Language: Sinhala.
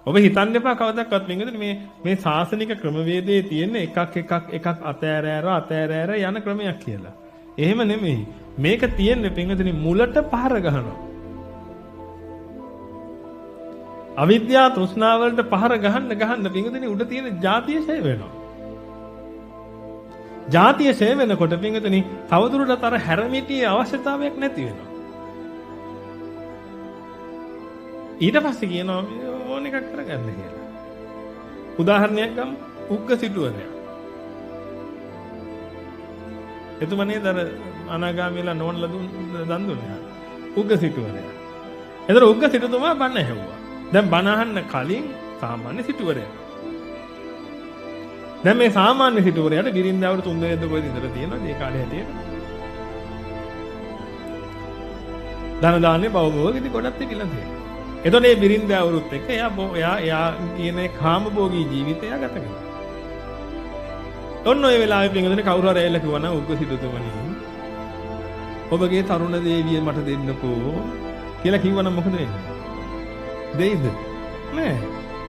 ඔබ හිතන්න එපා කවදාවත් පින්වතුනි මේ සාසනික ක්‍රමවේදයේ තියෙන එකක් අතෑර යන ක්‍රමයක් කියලා. එහෙම නෙමෙයි. මේක තියෙන්නේ පින්වතුනි මුලට පහර ගහනවා. අවිද්‍යා තෘෂ්ණාව වලට පහර ගහන්න පින්වතුනි උඩ තියෙන ಜಾතිය ෂේ වෙනවා. ಜಾතිය ෂේ වෙනකොට පින්වතුනි තවදුරටත් අර හැරමිටියේ අවශ්‍යතාවයක් නැති වෙනවා. ඊට පස්සේ කියනවා ඕන එකක් කරගන්න කියලා. උදාහරණයක් ගමු. උග්ග සිටුවරයා. එතුමනේ දර අනාගාමීලා නෝන්ලා දන් දුන්නා. උග්ග සිටුවරයා. එතන උග්ග සිටුතුමා බණ ඇහුවා. දැන් බණ අහන්න කලින් සාමාන්‍ය සිටුවරයා. දැන් මේ සාමාන්‍ය සිටුවරයාට බිරින්දාවරු 3 දෙනෙක් කොහෙද ඉඳලා තියෙනවද ඒ කාලේ හැටියට? ධන දාන්නේ බවබෝග ඉතින් ගොඩක් තිබිලා තියෙනවා. එතකොට මේ බිරින්දාවරුත් එක්ක එයා කියන කාමභෝගී ජීවිතය ගත කරනවා. ඔන්න ඔය වෙලාවේ පින්වතුනි කවුරු හරි ඇවිල්ලා කිව්වා නම් උග්ග සිටුතුමනි ඔබගේ තරුණ දේවිය මට දෙන්නකෝ කියලා කිව්වනම් මොකද වෙන්නේ? දෙයිද? නෑ.